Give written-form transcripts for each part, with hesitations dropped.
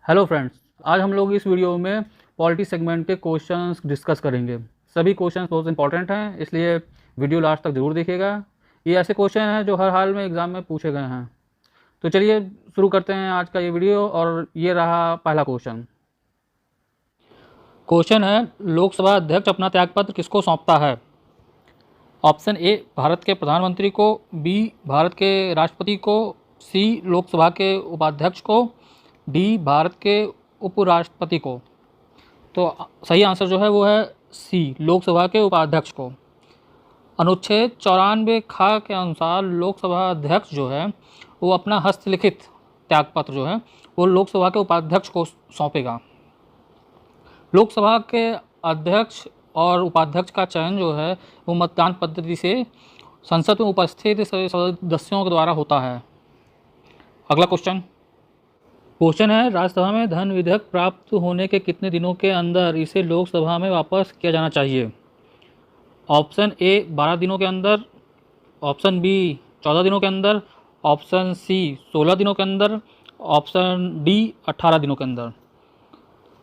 Hello friends, आज हम लोग इस वीडियो में पॉलिटी सेगमेंट के क्वेश्चंस डिस्कस करेंगे। सभी क्वेश्चंस बहुत इंपॉर्टेंट हैं, इसलिए वीडियो लास्ट तक ज़रूर देखिएगा। ये ऐसे क्वेश्चन हैं जो हर हाल में एग्ज़ाम में पूछे गए हैं। तो चलिए शुरू करते हैं आज का ये वीडियो। और ये रहा पहला क्वेश्चन। क्वेश्चन है, लोकसभा अध्यक्ष अपना त्यागपत्र किसको सौंपता है? ऑप्शन ए भारत के प्रधानमंत्री को, बी भारत के राष्ट्रपति को, सी लोकसभा के उपाध्यक्ष को, डी भारत के उपराष्ट्रपति को। तो सही आंसर जो है वो है सी, लोकसभा के उपाध्यक्ष को। अनुच्छेद 94 ख के अनुसार लोकसभा अध्यक्ष जो है वो अपना हस्तलिखित त्यागपत्र जो है वो लोकसभा के उपाध्यक्ष को सौंपेगा। लोकसभा के अध्यक्ष और उपाध्यक्ष का चयन जो है वो मतदान पद्धति से संसद में उपस्थित सदस्यों के द्वारा होता है। अगला क्वेश्चन है, राज्यसभा में धन विधेयक प्राप्त होने के कितने दिनों के अंदर इसे लोकसभा में वापस किया जाना चाहिए? ऑप्शन ए 12 दिनों के अंदर, ऑप्शन बी 14 दिनों के अंदर, ऑप्शन सी 16 दिनों के अंदर, ऑप्शन डी 18 दिनों के अंदर।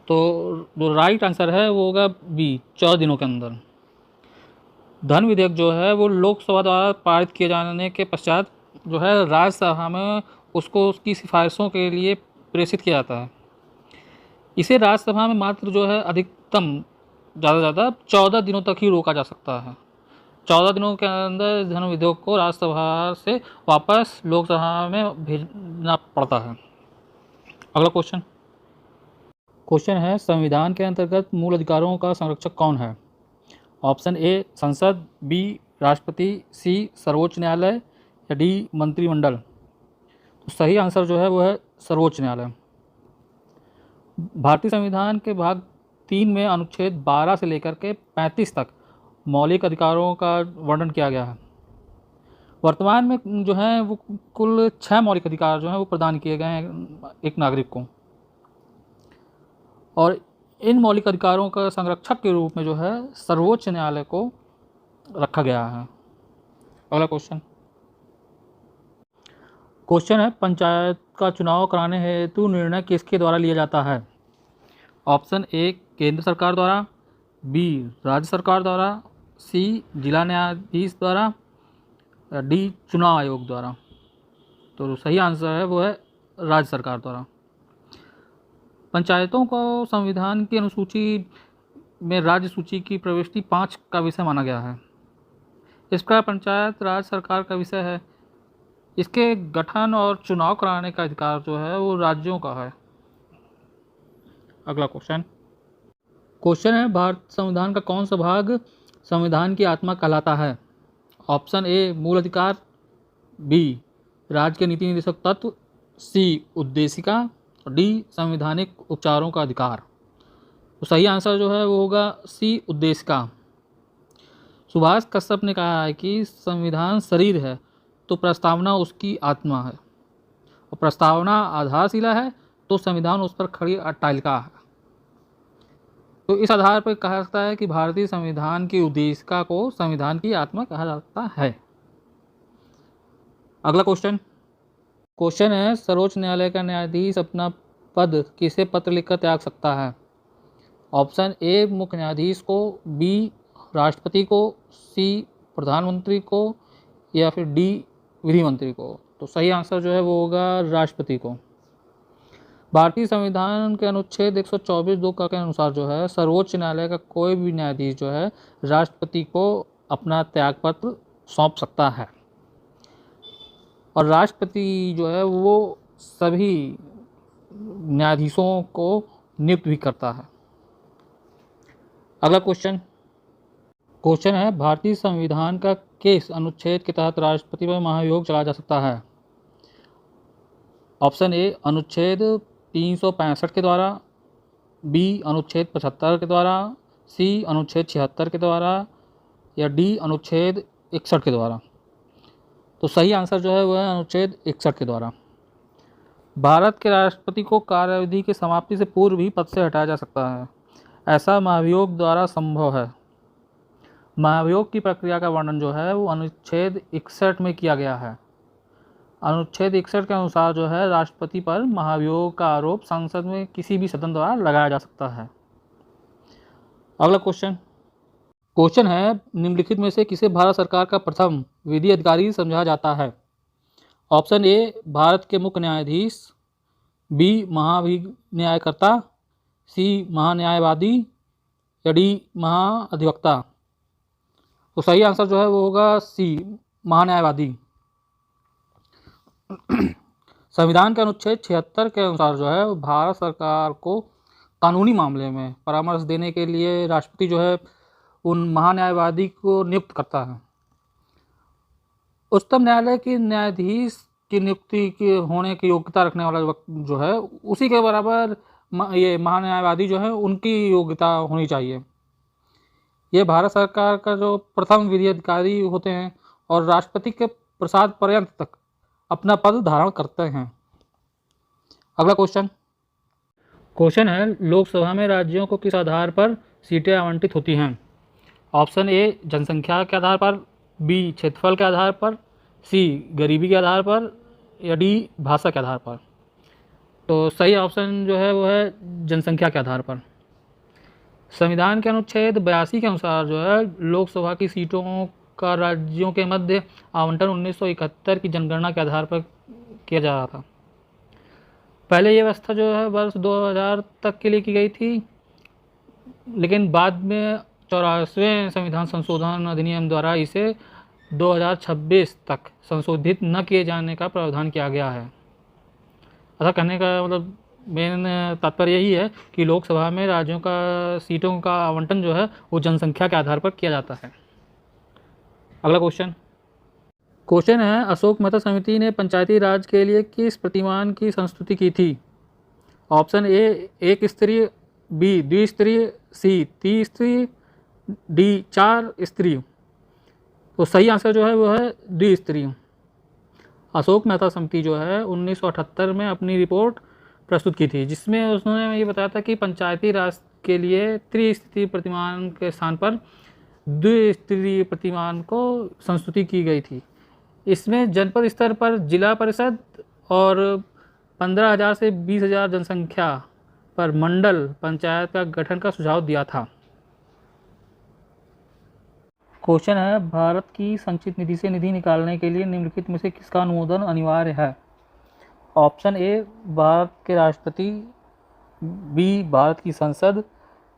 तो जो राइट आंसर है वो होगा बी, 14 दिनों के अंदर। धन विधेयक जो है वो लोकसभा द्वारा पारित किए जाने के पश्चात जो है राज्यसभा में उसको उसकी सिफारिशों के लिए प्रेषित किया जाता है। इसे राज्यसभा में मात्र जो है अधिकतम ज़्यादा से ज़्यादा 14 दिनों तक ही रोका जा सकता है। 14 दिनों के अंदर धन विधेयक को राज्यसभा से वापस लोकसभा में भेजना पड़ता है। अगला क्वेश्चन है, संविधान के अंतर्गत मूल अधिकारों का संरक्षक कौन है? ऑप्शन ए संसद, बी राष्ट्रपति, सी सर्वोच्च न्यायालय या डी मंत्रिमंडल। तो सही आंसर जो है वो है सर्वोच्च न्यायालय। भारतीय संविधान के भाग 3 में अनुच्छेद 12 से लेकर के 35 तक मौलिक अधिकारों का वर्णन किया गया है। वर्तमान में जो है वो कुल 6 मौलिक अधिकार जो हैं वो प्रदान किए गए हैं एक नागरिक को, और इन मौलिक अधिकारों का संरक्षक के रूप में जो है सर्वोच्च न्यायालय को रखा गया है। अगला क्वेश्चन है, पंचायत का चुनाव कराने हेतु निर्णय किसके द्वारा लिया जाता है? ऑप्शन ए केंद्र सरकार द्वारा, बी राज्य सरकार द्वारा, सी जिला न्यायाधीश द्वारा, डी चुनाव आयोग द्वारा। तो सही आंसर है वो है राज्य सरकार द्वारा। पंचायतों को संविधान की अनुसूची में राज्य सूची की प्रविष्टि 5 का विषय माना गया है। इस प्रकार पंचायत राज्य सरकार का विषय है। इसके गठन और चुनाव कराने का अधिकार जो है वो राज्यों का है। अगला क्वेश्चन है, भारत संविधान का कौन सा भाग संविधान की आत्मा कहलाता है? ऑप्शन ए मूल अधिकार, बी राज्य के नीति निर्देशक तत्व, सी उद्देशिका, डी संवैधानिक उपचारों का अधिकार। तो सही आंसर जो है वो होगा सी उद्देशिका। सुभाष कश्यप ने कहा है कि संविधान शरीर है तो प्रस्तावना उसकी आत्मा है, और प्रस्तावना आधारशिला है तो संविधान उस पर खड़ी अट्टालिका है। तो इस आधार पर कहा जाता है कि भारतीय संविधान की उद्देशिका को संविधान की आत्मा कहा जाता है। अगला क्वेश्चन है, सर्वोच्च न्यायालय का न्यायाधीश अपना पद किसे पत्र लिखकर त्याग सकता है? ऑप्शन ए मुख्य न्यायाधीश को, बी राष्ट्रपति को, सी प्रधानमंत्री को या फिर डी विधि मंत्री को। तो सही आंसर जो है वो होगा राष्ट्रपति को। भारतीय संविधान के अनुच्छेद 124(2) के अनुसार जो है सर्वोच्च न्यायालय का कोई भी न्यायाधीश जो है राष्ट्रपति को अपना त्यागपत्र सौंप सकता है, और राष्ट्रपति जो है वो सभी न्यायाधीशों को नियुक्त भी करता है। अगला क्वेश्चन है, भारतीय संविधान का किस अनुच्छेद के तहत राष्ट्रपति पर महाभियोग चलाया जा सकता है? ऑप्शन ए अनुच्छेद 365 के द्वारा, बी अनुच्छेद 75 के द्वारा, सी अनुच्छेद 76 के द्वारा या डी अनुच्छेद 61 के द्वारा। तो सही आंसर जो है वह है अनुच्छेद 61 के द्वारा। भारत के राष्ट्रपति को कार्यविधि की समाप्ति से पूर्व भी पद से हटाया जा सकता है। ऐसा महाभियोग द्वारा संभव है। महाभियोग की प्रक्रिया का वर्णन जो है वो अनुच्छेद 61 में किया गया है। अनुच्छेद 61 के अनुसार जो है राष्ट्रपति पर महाभियोग का आरोप संसद में किसी भी सदन द्वारा लगाया जा सकता है। अगला क्वेश्चन है, निम्नलिखित में से किसे भारत सरकार का प्रथम विधि अधिकारी समझा जाता है? ऑप्शन ए भारत के मुख्य न्यायाधीश, बी महाभिन्यायकर्ता, सी महान्यायवादी या डी महाअधिवक्ता। तो सही आंसर जो है वो होगा सी महान्यायवादी। संविधान के अनुच्छेद 76 के अनुसार जो है भारत सरकार को कानूनी मामले में परामर्श देने के लिए राष्ट्रपति जो है उन महान्यायवादी को नियुक्त करता है। उच्चतम न्यायालय की न्यायाधीश की नियुक्ति के होने की योग्यता रखने वाला जो है उसी के बराबर ये महान्यायवादी जो है उनकी योग्यता होनी चाहिए। ये भारत सरकार का जो प्रथम विधि अधिकारी होते हैं और राष्ट्रपति के प्रसाद पर्यंत तक अपना पद धारण करते हैं। अगला क्वेश्चन है, लोकसभा में राज्यों को किस आधार पर सीटें आवंटित होती हैं? ऑप्शन ए जनसंख्या के आधार पर, बी क्षेत्रफल के आधार पर, सी गरीबी के आधार पर या डी भाषा के आधार पर। तो सही ऑप्शन जो है वो है जनसंख्या के आधार पर। संविधान के अनुच्छेद 82 के अनुसार जो है लोकसभा की सीटों का राज्यों के मध्य आवंटन 1971 की जनगणना के आधार पर किया जा रहा था। पहले ये व्यवस्था जो है वर्ष 2000 तक के लिए की गई थी, लेकिन बाद में 84वें संविधान संशोधन अधिनियम द्वारा इसे 2026 तक संशोधित न किए जाने का प्रावधान किया गया है। ऐसा कहने का मतलब मेन तात्पर्य यही है कि लोकसभा में राज्यों का सीटों का आवंटन जो है वो जनसंख्या के आधार पर किया जाता है। अगला क्वेश्चन है, अशोक मेहता समिति ने पंचायती राज के लिए किस प्रतिमान की संस्तुति की थी? ऑप्शन ए एक स्तरीय, बी द्विस्तरीय, सी त्रिस्तरीय, डी 4 स्तरीय। तो सही आंसर जो है वो है द्विस्तरीय। अशोक मेहता समिति जो है 1978 में अपनी रिपोर्ट प्रस्तुत की थी, जिसमें उन्होंने ये बताया था कि पंचायती राज के लिए त्रिस्तरीय प्रतिमान के स्थान पर द्विस्तरीय प्रतिमान को संस्तुति की गई थी। इसमें जनपद स्तर पर जिला परिषद और 15,000 से 20,000 जनसंख्या पर मंडल पंचायत का गठन का सुझाव दिया था। क्वेश्चन है, भारत की संचित निधि से निधि निकालने के लिए निम्नलिखित में से किसका अनुमोदन अनिवार्य है? ऑप्शन ए भारत के राष्ट्रपति, बी भारत की संसद,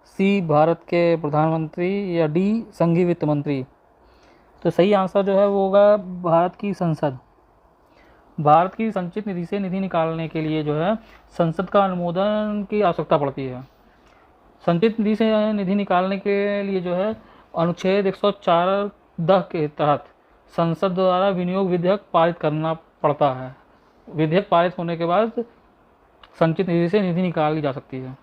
सी भारत के प्रधानमंत्री या डी संघीय वित्त मंत्री। तो सही आंसर जो है वो होगा भारत की संसद। भारत की संचित निधि से निधि निकालने के लिए जो है संसद का अनुमोदन की आवश्यकता पड़ती है। संचित निधि से निधि निकालने के लिए जो है अनुच्छेद 104(द) के तहत संसद द्वारा विनियोग विधेयक पारित करना पड़ता है। विधेयक पारित होने के बाद संचित निधि से निधि निकाली जा सकती है।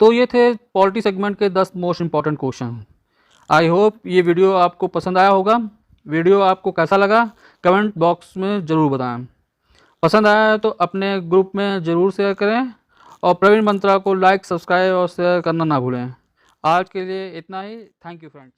तो ये थे पॉलिटी सेगमेंट के 10 most important question. I hope ये वीडियो आपको पसंद आया होगा। वीडियो आपको कैसा लगा कमेंट बॉक्स में ज़रूर बताएं। पसंद आया तो अपने ग्रुप में ज़रूर शेयर करें और प्रवीण मंत्रा को लाइक, सब्सक्राइब और शेयर करना ना भूलें। आज के लिए इतना ही। Thank you friends.